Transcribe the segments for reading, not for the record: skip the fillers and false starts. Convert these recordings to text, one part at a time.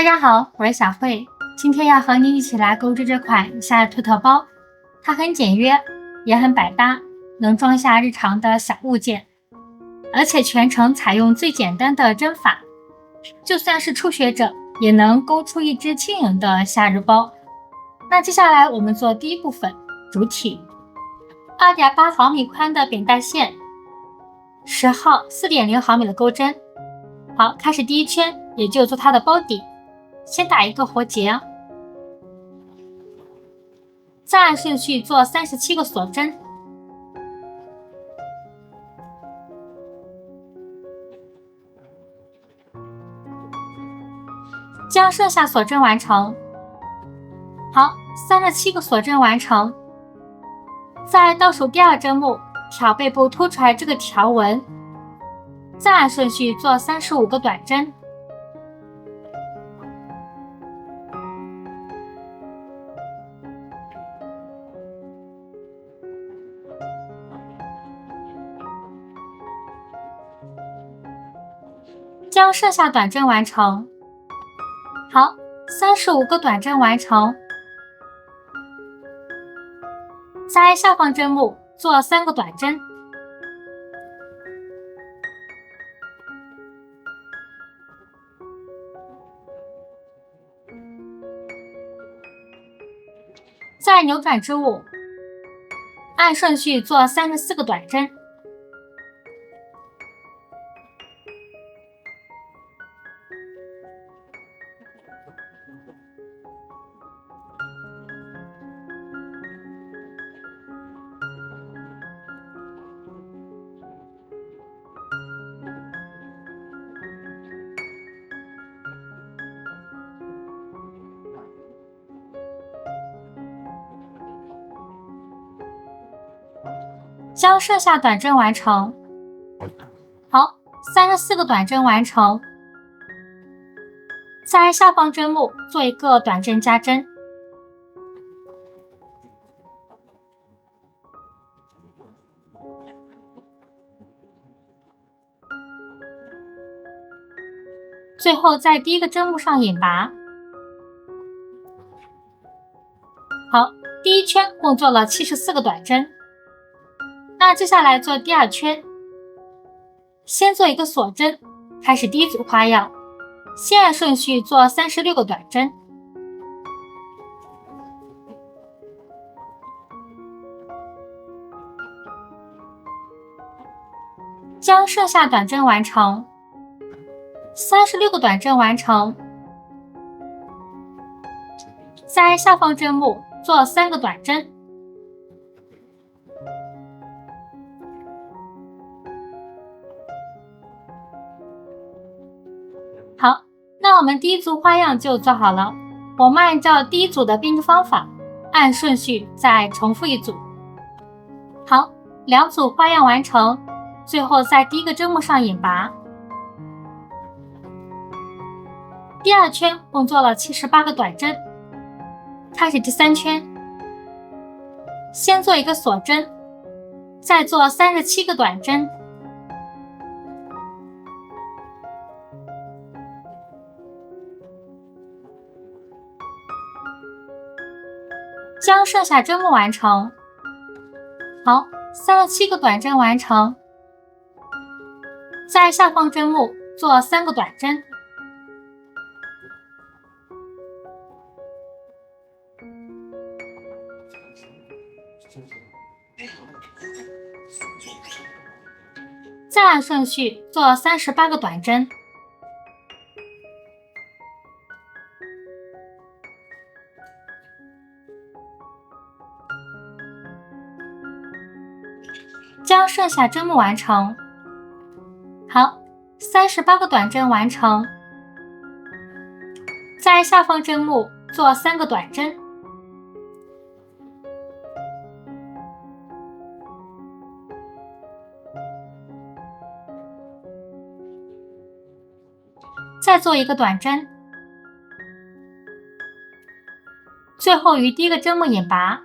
大家好，我是小慧，今天要和你一起来购置这款夏日兔特包。它很简约，也很百搭，能装下日常的小物件，而且全程采用最简单的针法，就算是初学者也能勾出一只轻盈的夏日包。那接下来我们做第一部分，主体。2.8毫米宽的扁带线，10号4.0毫米的钩针。好，开始第一圈，也就做它的包底。先打一个活结，再按顺序做37个锁针，将剩下锁针完成。好，37个锁针完成。在倒数第二针目挑背部凸出来这个条纹，再按顺序做35个短针。将剩下短针完成。好，35个短针完成。在下方针目做3个短针，在扭转之物按顺序做34个短针。将剩下短针完成。好，34个短针完成。在下方针目做一个短针加针，最后在第一个针目上引拔。好，第一圈共做了74个短针。那接下来做第二圈，先做一个锁针，开始第一组花样，先按顺序做36个短针，将剩下短针完成。36个短针完成。在下方针目做3个短针，好，那我们第一组花样就做好了。我们按照第一组的编织方法，按顺序再重复一组。好，2组花样完成，最后在第一个针目上引拔。第二圈共做了78个短针，开始第3圈，先做一个锁针，再做37个短针，将剩下针目完成。好，37个短针完成。在下方针目做3个短针，再按顺序做38个短针，将剩下针目完成。好，38个短针完成。在下方针目做3个短针，再做一个短针，最后于第一个针目引拔。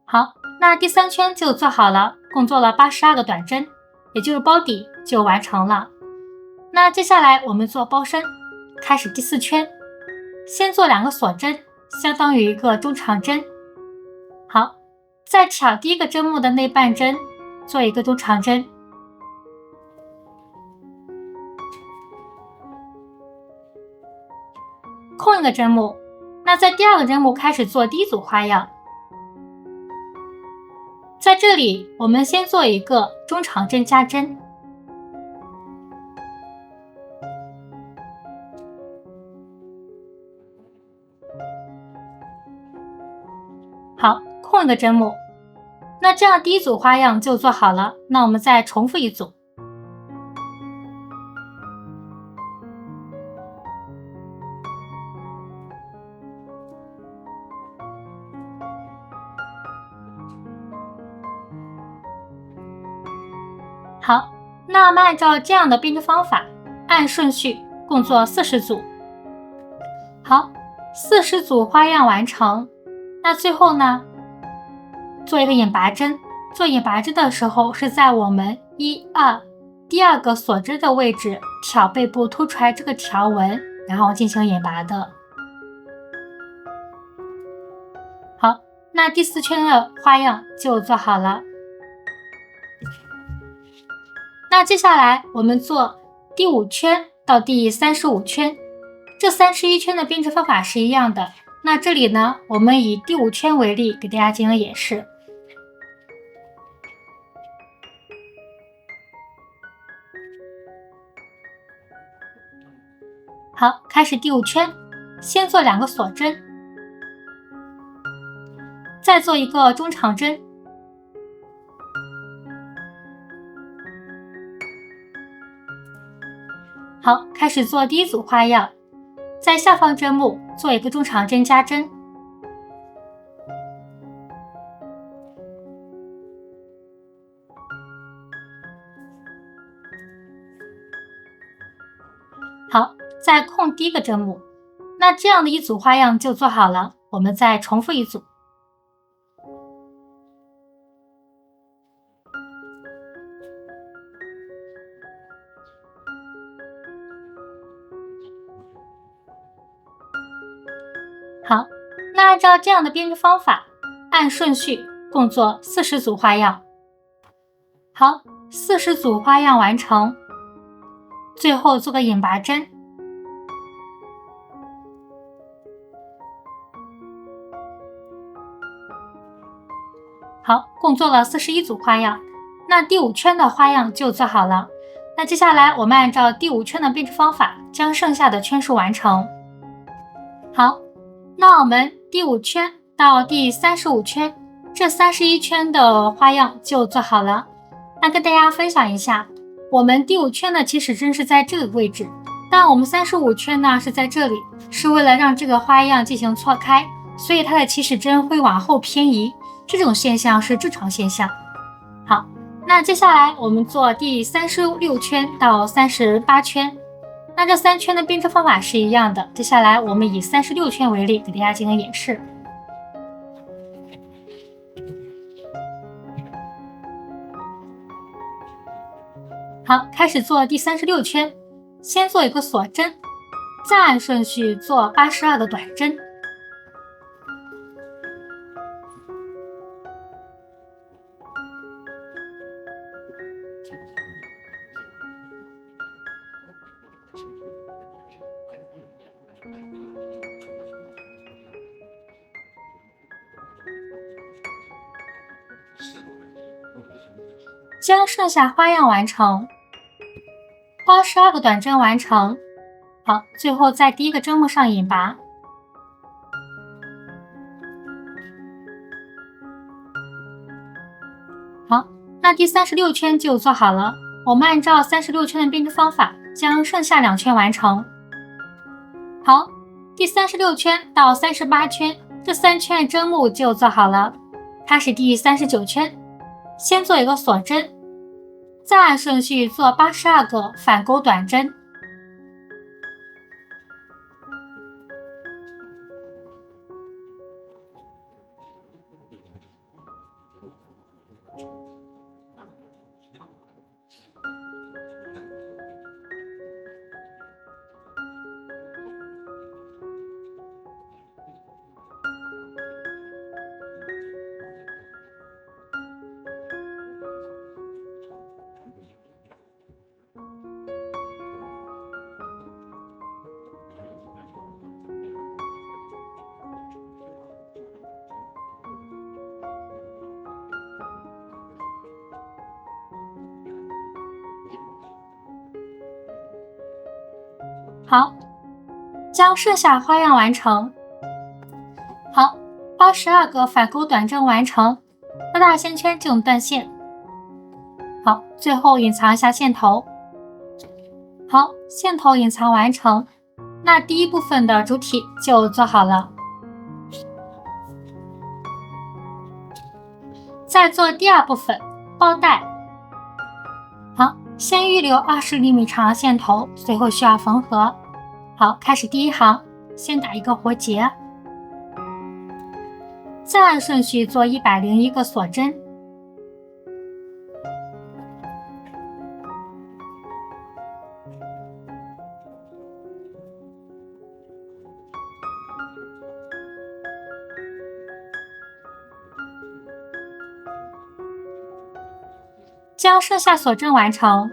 好，那第3圈就做好了，共做了82个短针，也就是包底就完成了。那接下来我们做包身，开始第4圈，先做2个锁针，相当于一个中长针。好，在挑第一个针目的内半针做一个中长针，空一个针目。那在第2个针目开始做第一组花样，在这里我们先做一个中长针加针，好，空一个针目。那这样第一组花样就做好了，那我们再重复一组。好，那我们按照这样的编织方法，按顺序共做40组。好，40组花样完成。那最后呢，做一个引拔针。做引拔针的时候，是在我们1、2第2个锁针的位置挑背部凸出来这个条纹，然后进行引拔的。好，那第4圈的花样就做好了。那接下来我们做第5圈到第35圈，这31圈的编织方法是一样的。那这里呢，我们以第5圈为例，给大家进行演示。好，开始第5圈，先做2个锁针，再做一个中长针。好，开始做第一组花样，在下方针目做一个中长针加针。好，再空第一个针目。那这样的一组花样就做好了，我们再重复一组。好，那按照这样的编织方法，按顺序共做40组花样。好，40组花样完成，最后做个引拔针。好，共做了41组花样，那第5圈的花样就做好了。那接下来我们按照第5圈的编织方法，将剩下的圈数完成。好，那我们第5圈到第35圈，这31圈的花样就做好了。那跟大家分享一下，我们第5圈的起始针是在这个位置，但我们35圈呢是在这里，是为了让这个花样进行错开，所以它的起始针会往后偏移，这种现象是正常现象。好，那接下来我们做第36圈到38圈。那这3圈的编织方法是一样的，接下来我们以36圈为例，给大家进行演示。好，开始做第36圈，先做一个锁针，再按顺序做82个短针。将剩下花样完成，82个短针完成。好，最后在第一个针目上引拔。好，那第36圈就做好了。我们按照36圈的编织方法，将剩下2圈完成。好，第36圈到38圈，这3圈针目就做好了。开始第39圈，先做一个锁针，再按顺序做82个反钩短针。好，将剩下花样完成。好，82个反钩短针完成，拉大线圈进入断线。好，最后隐藏一下线头。好，线头隐藏完成，那第一部分的主体就做好了。再做第二部分包带。好，先预留20厘米长的线头，随后需要缝合。好，开始第一行，先打一个活结，再按顺序做101个锁针。将剩下锁针完成。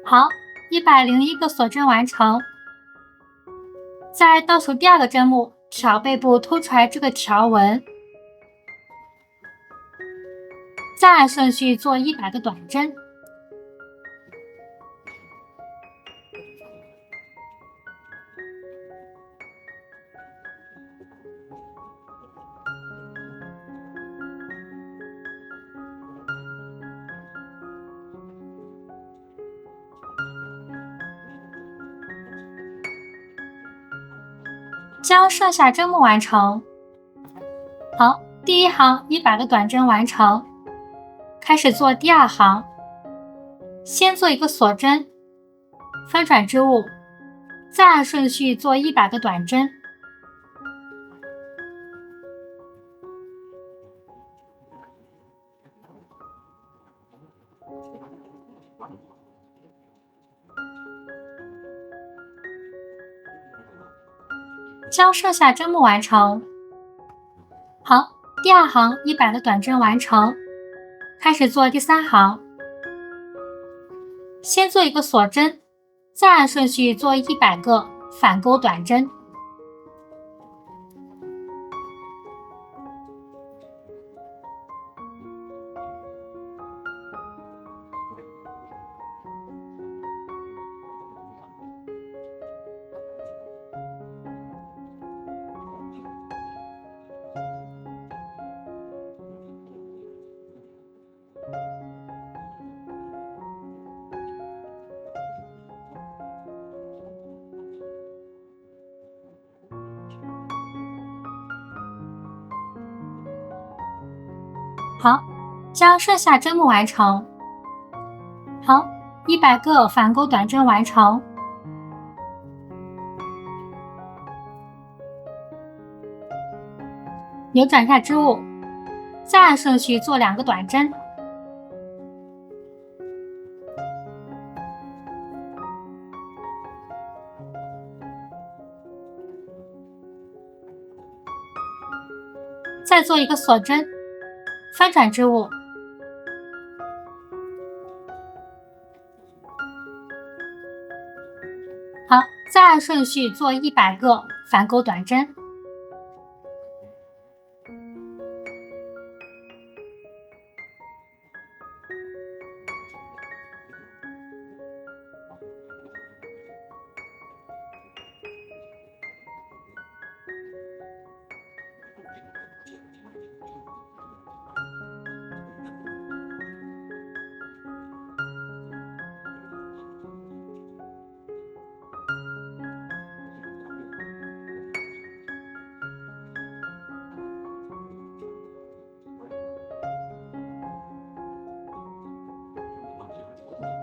好，101个锁针完成。在倒数第二个针目挑背部凸出来这个条纹，再按顺序做100个短针。将剩下针目完成。好，第一行100个短针完成，开始做第二行，先做一个锁针，翻转织物，再按顺序做100个短针。将剩下针目完成。好，第二行100个短针完成，开始做第三行，先做一个锁针，再按顺序做100个反钩短针。好，将剩下针目完成。好，100个反钩短针完成。扭转一下织物，再按顺序做2个短针。再做一个锁针，翻转织物，好，再按顺序做100个反钩短针。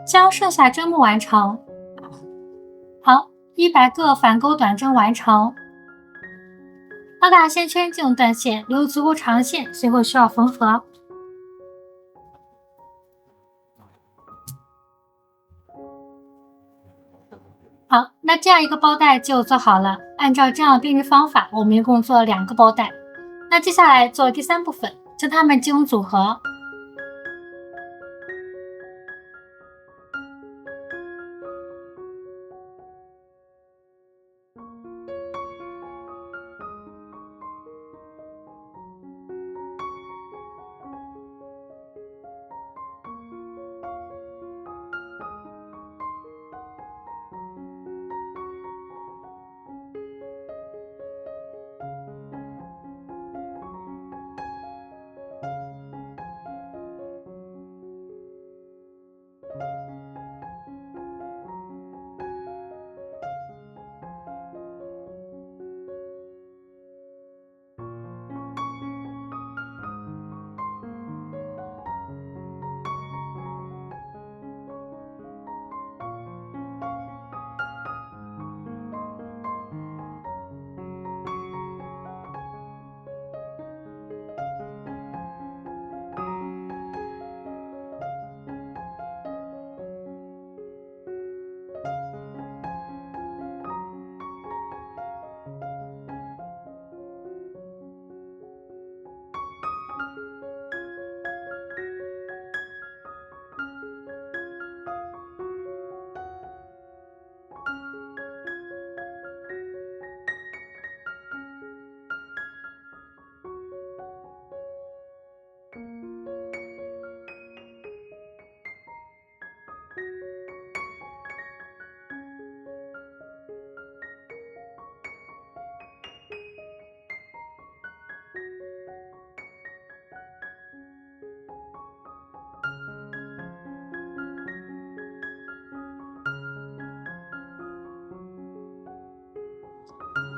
将剩下针目完成。好，100个反钩短针完成。拉大线圈进入断线，留足够长线，随后需要缝合。好，那这样一个包带就做好了。按照这样的编织方法，我们一共做了2个包带。那接下来做第三部分，将它们进行组合。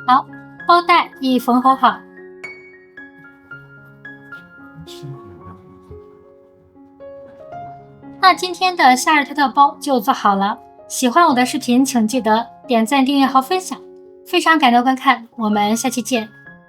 好，包带已缝合好。那今天的夏日特特包就做好了。喜欢我的视频，请记得点赞、订阅和分享。非常感谢观看，我们下期见。